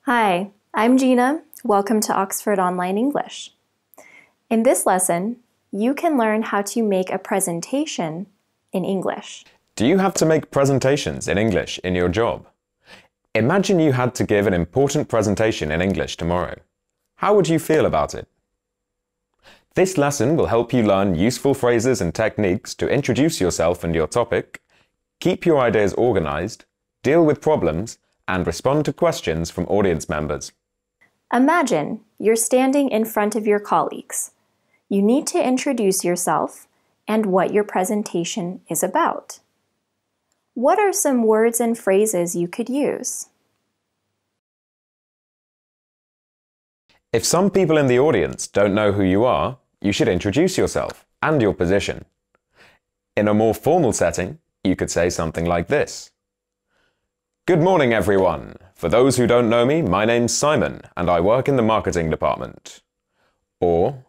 Hi, I'm Gina. Welcome to Oxford Online English. In this lesson, you can learn how to make a presentation in English. Do you have to make presentations in English in your job? Imagine you had to give an important presentation in English tomorrow. How would you feel about it? This lesson will help you learn useful phrases and techniques to introduce yourself and your topic, keep your ideas organized, deal with problems, and respond to questions from audience members. Imagine you're standing in front of your colleagues. You need to introduce yourself and what your presentation is about. What are some words and phrases you could use? If some people in the audience don't know who you are, you should introduce yourself and your position. In a more formal setting, you could say something like this. Good morning, everyone. For those who don't know me, my name's Simon, and I work in the marketing department. Or,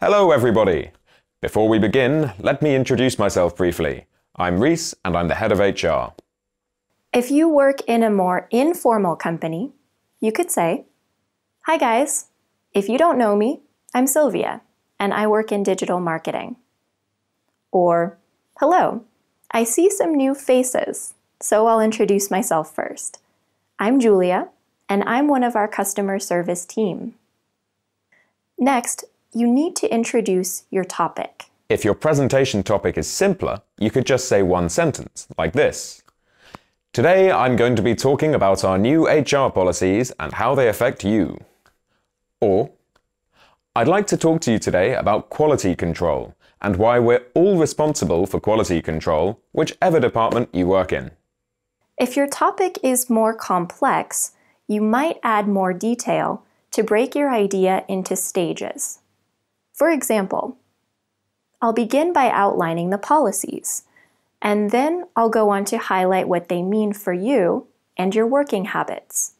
hello, everybody. Before we begin, let me introduce myself briefly. I'm Reese, and I'm the head of HR. If you work in a more informal company, you could say, Hi, guys. If you don't know me, I'm Sylvia, and I work in digital marketing. Or, hello. I see some new faces. So I'll introduce myself first. I'm Julia, and I'm one of our customer service team. Next, you need to introduce your topic. If your presentation topic is simpler, you could just say one sentence, like this. Today, I'm going to be talking about our new HR policies and how they affect you. Or, I'd like to talk to you today about quality control and why we're all responsible for quality control, whichever department you work in. If your topic is more complex, you might add more detail to break your idea into stages. For example, I'll begin by outlining the policies, and then I'll go on to highlight what they mean for you and your working habits.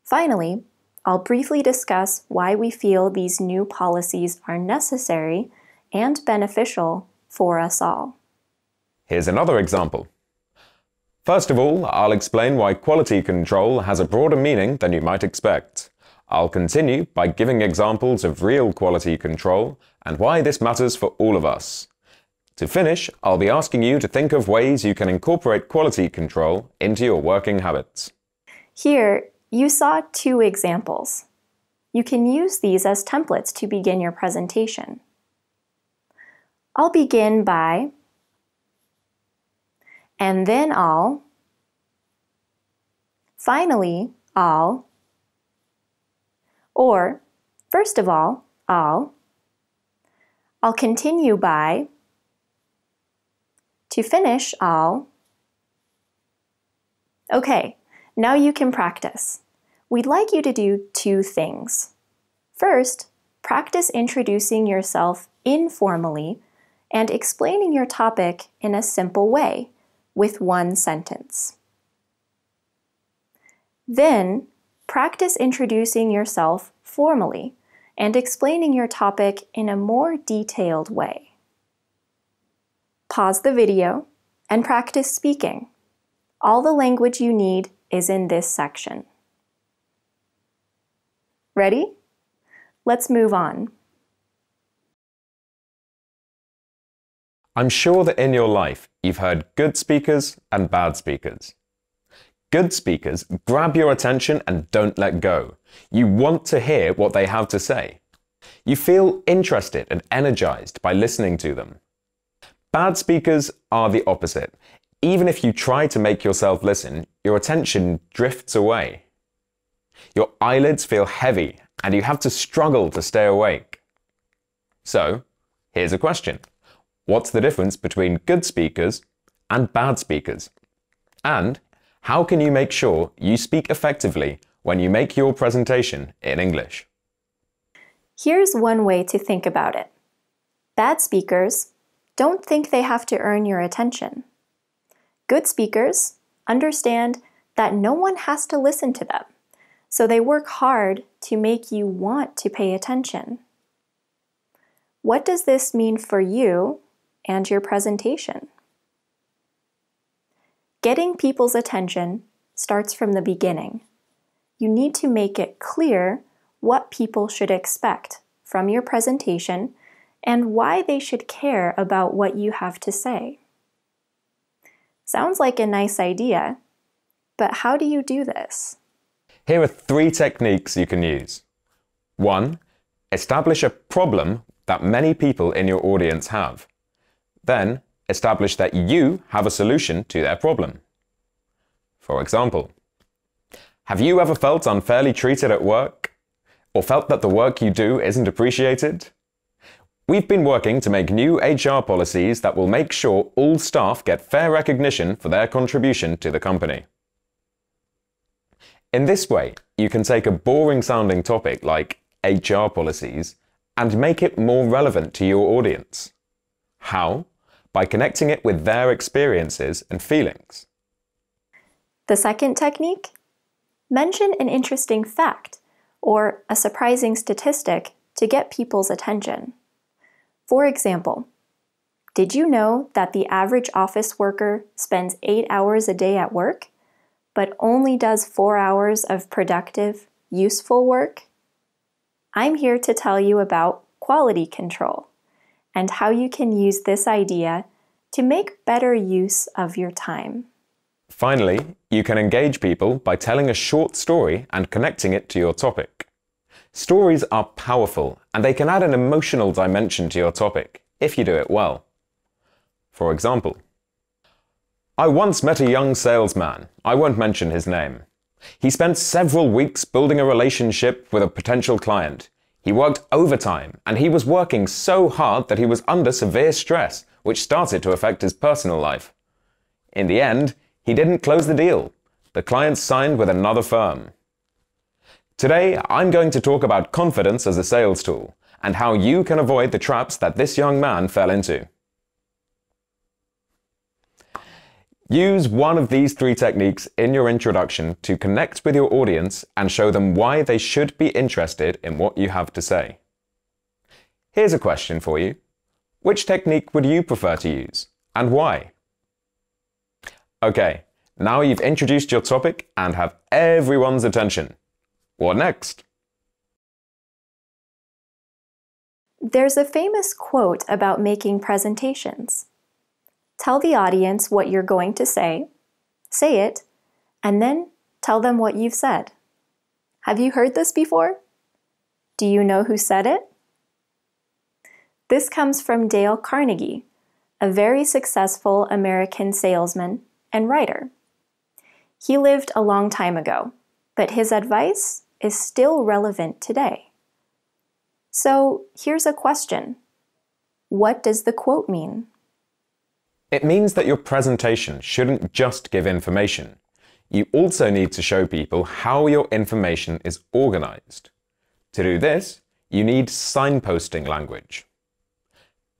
Finally, I'll briefly discuss why we feel these new policies are necessary and beneficial for us all. Here's another example. First of all, I'll explain why quality control has a broader meaning than you might expect. I'll continue by giving examples of real quality control and why this matters for all of us. To finish, I'll be asking you to think of ways you can incorporate quality control into your working habits. Here, you saw two examples. You can use these as templates to begin your presentation. I'll begin by and then I'll, finally, I'll, or first of all, I'll continue by, to finish, I'll. Okay, now you can practice. We'd like you to do two things. First, practice introducing yourself informally and explaining your topic in a simple way, with one sentence. Then, practice introducing yourself formally and explaining your topic in a more detailed way. Pause the video and practice speaking. All the language you need is in this section. Ready? Let's move on. I'm sure that in your life, you've heard good speakers and bad speakers. Good speakers grab your attention and don't let go. You want to hear what they have to say. You feel interested and energized by listening to them. Bad speakers are the opposite. Even if you try to make yourself listen, your attention drifts away. Your eyelids feel heavy and you have to struggle to stay awake. So, here's a question. What's the difference between good speakers and bad speakers? And how can you make sure you speak effectively when you make your presentation in English? Here's one way to think about it. Bad speakers don't think they have to earn your attention. Good speakers understand that no one has to listen to them, so they work hard to make you want to pay attention. What does this mean for you and your presentation? Getting people's attention starts from the beginning. you need to make it clear what people should expect from your presentation and why they should care about what you have to say. Sounds like a nice idea, but how do you do this? Here are 3 techniques you can use. 1. Establish a problem that many people in your audience have. Then, establish that you have a solution to their problem. For example, have you ever felt unfairly treated at work? Or felt that the work you do isn't appreciated? We've been working to make new HR policies that will make sure all staff get fair recognition for their contribution to the company. In this way, you can take a boring-sounding topic like HR policies and make it more relevant to your audience. How? By connecting it with their experiences and feelings. The second technique? Mention an interesting fact or a surprising statistic to get people's attention. For example, did you know that the average office worker spends 8 hours a day at work, but only does 4 hours of productive, useful work? I'm here to tell you about quality control and how you can use this idea to make better use of your time. Finally, you can engage people by telling a short story and connecting it to your topic. Stories are powerful and they can add an emotional dimension to your topic if you do it well. For example, I once met a young salesman. I won't mention his name. He spent several weeks building a relationship with a potential client. He worked overtime and he was working so hard that he was under severe stress, which started to affect his personal life. In the end, he didn't close the deal. The client signed with another firm. Today, I'm going to talk about confidence as a sales tool and how you can avoid the traps that this young man fell into. Use one of these 3 techniques in your introduction to connect with your audience and show them why they should be interested in what you have to say. Here's a question for you. Which technique would you prefer to use, and why? Okay, now you've introduced your topic and have everyone's attention. What next? There's a famous quote about making presentations. Tell the audience what you're going to say it, and then tell them what you've said. Have you heard this before? Do you know who said it? This comes from Dale Carnegie, a very successful American salesman and writer. He lived a long time ago, but his advice is still relevant today. So here's a question. What does the quote mean? It means that your presentation shouldn't just give information. You also need to show people how your information is organized. To do this, you need signposting language.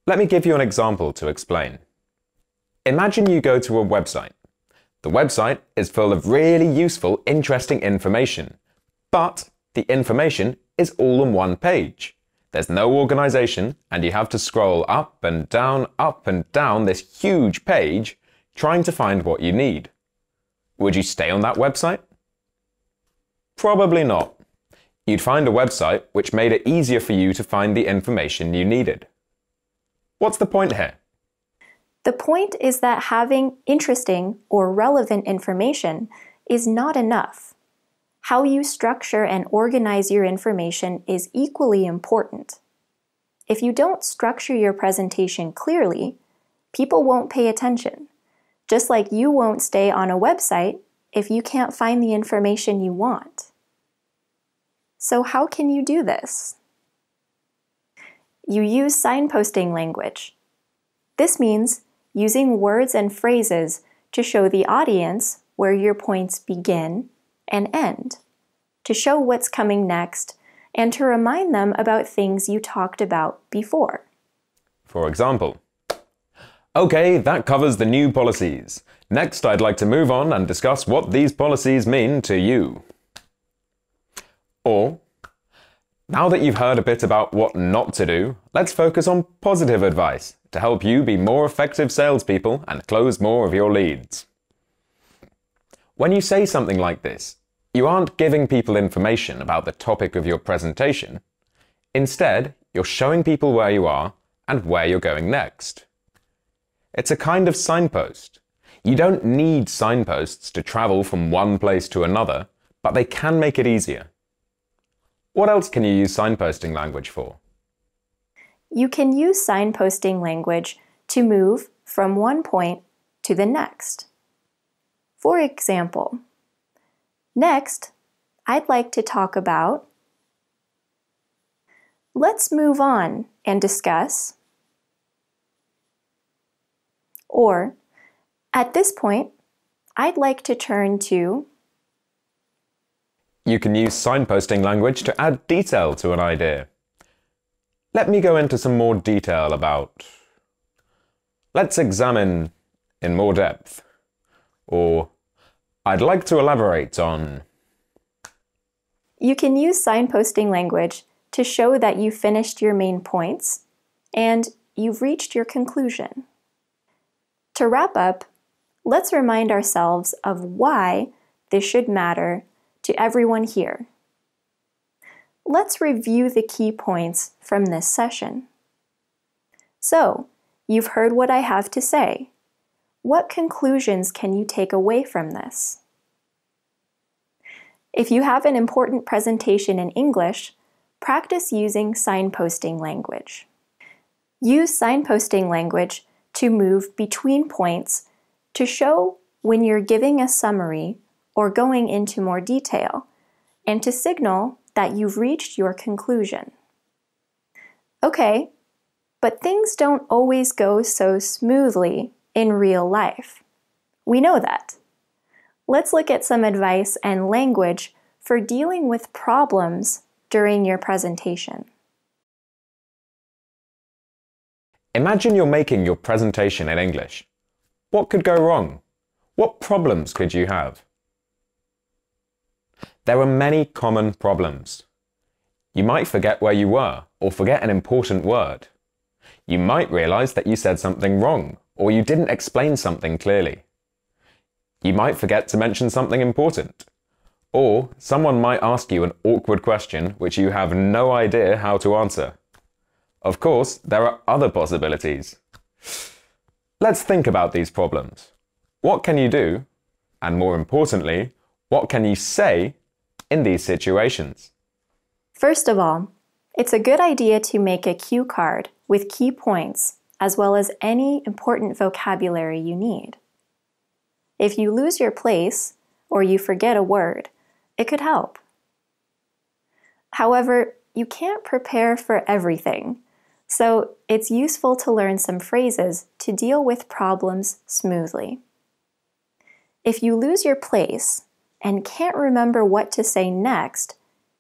Let me give you an example to explain. Imagine you go to a website. The website is full of really useful, interesting information, but the information is all on one page. There's no organization, and you have to scroll up and down this huge page trying to find what you need. Would you stay on that website? Probably not. You'd find a website which made it easier for you to find the information you needed. What's the point here? The point is that having interesting or relevant information is not enough. How you structure and organize your information is equally important. If you don't structure your presentation clearly, people won't pay attention, just like you won't stay on a website if you can't find the information you want. So how can you do this? You use signposting language. This means using words and phrases to show the audience where your points begin and end, to show what's coming next, and to remind them about things you talked about before. For example, okay, that covers the new policies. Next, I'd like to move on and discuss what these policies mean to you. Or, now that you've heard a bit about what not to do, let's focus on positive advice to help you be more effective salespeople and close more of your leads. When you say something like this, you aren't giving people information about the topic of your presentation. Instead, you're showing people where you are and where you're going next. It's a kind of signpost. You don't need signposts to travel from one place to another, but they can make it easier. What else can you use signposting language for? You can use signposting language to move from one point to the next. For example, next, I'd like to talk about, let's move on and discuss, or at this point, I'd like to turn to. You can use signposting language to add detail to an idea. Let me go into some more detail about. Let's examine in more depth. Or, I'd like to elaborate on. You can use signposting language to show that you finished your main points and you've reached your conclusion. To wrap up, let's remind ourselves of why this should matter to everyone here. Let's review the key points from this session. So, you've heard what I have to say. What conclusions can you take away from this? If you have an important presentation in English, practice using signposting language. Use signposting language to move between points to show when you're giving a summary or going into more detail, and to signal that you've reached your conclusion. Okay, but things don't always go so smoothly in real life. We know that. Let's look at some advice and language for dealing with problems during your presentation. Imagine you're making your presentation in English. What could go wrong? What problems could you have? There are many common problems. You might forget where you were or forget an important word. You might realize that you said something wrong or you didn't explain something clearly. You might forget to mention something important. Or someone might ask you an awkward question which you have no idea how to answer. Of course, there are other possibilities. Let's think about these problems. What can you do? And more importantly, what can you say in these situations? First of all, it's a good idea to make a cue card with key points as well as any important vocabulary you need. If you lose your place or you forget a word, it could help. However, you can't prepare for everything, so it's useful to learn some phrases to deal with problems smoothly. If you lose your place and can't remember what to say next,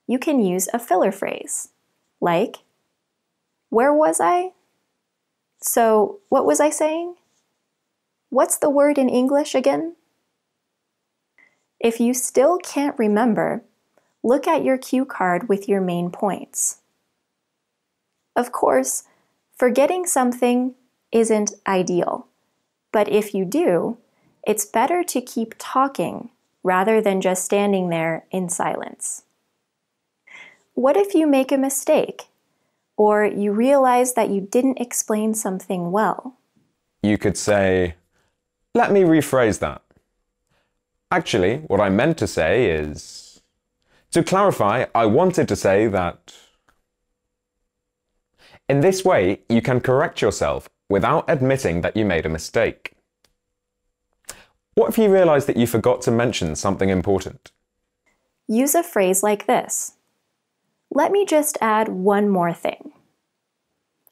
you can use a filler phrase, like, where was I? So, what was I saying? What's the word in English again? If you still can't remember, look at your cue card with your main points. Of course, forgetting something isn't ideal, but if you do, it's better to keep talking rather than just standing there in silence. What if you make a mistake, or you realize that you didn't explain something well? You could say, let me rephrase that. Actually, what I meant to say is, to clarify, I wanted to say that. In this way, you can correct yourself without admitting that you made a mistake. What if you realize that you forgot to mention something important? Use a phrase like this. Let me just add one more thing.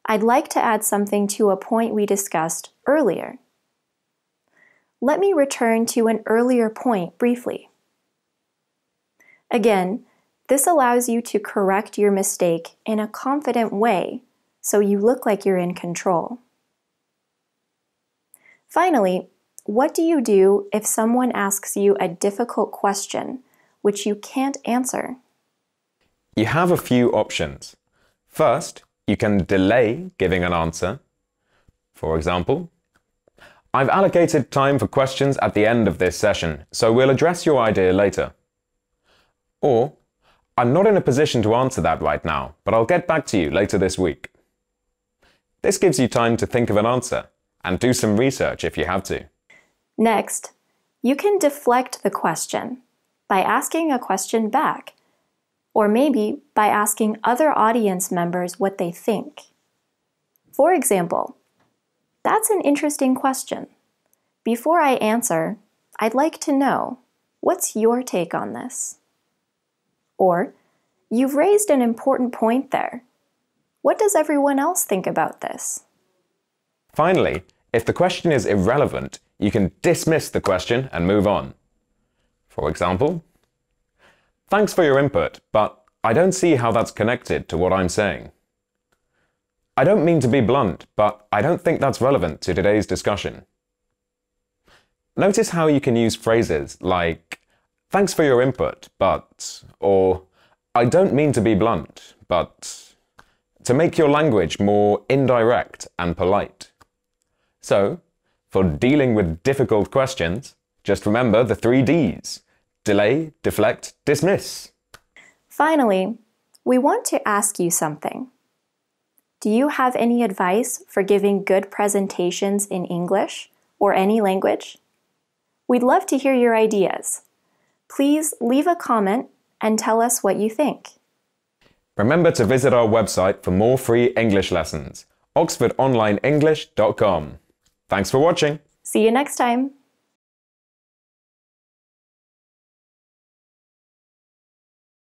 I'd like to add something to a point we discussed earlier. Let me return to an earlier point briefly. Again, this allows you to correct your mistake in a confident way so you look like you're in control. Finally, what do you do if someone asks you a difficult question which you can't answer? You have a few options. First, you can delay giving an answer. For example, I've allocated time for questions at the end of this session, so we'll address your idea later. Or, I'm not in a position to answer that right now, but I'll get back to you later this week. This gives you time to think of an answer and do some research if you have to. Next, you can deflect the question by asking a question back, or maybe by asking other audience members what they think. For example, "That's an interesting question. Before I answer, I'd like to know, what's your take on this?" Or, "You've raised an important point there. What does everyone else think about this?" Finally, if the question is irrelevant, you can dismiss the question and move on. For example, "Thanks for your input, but I don't see how that's connected to what I'm saying. I don't mean to be blunt, but I don't think that's relevant to today's discussion." Notice how you can use phrases like, "Thanks for your input, but," or "I don't mean to be blunt, but," to make your language more indirect and polite. So, for dealing with difficult questions, just remember the 3 Ds: delay, deflect, dismiss. Finally, we want to ask you something. Do you have any advice for giving good presentations in English or any language? We'd love to hear your ideas. Please leave a comment and tell us what you think. Remember to visit our website for more free English lessons, oxfordonlineenglish.com. Thanks for watching. See you next time.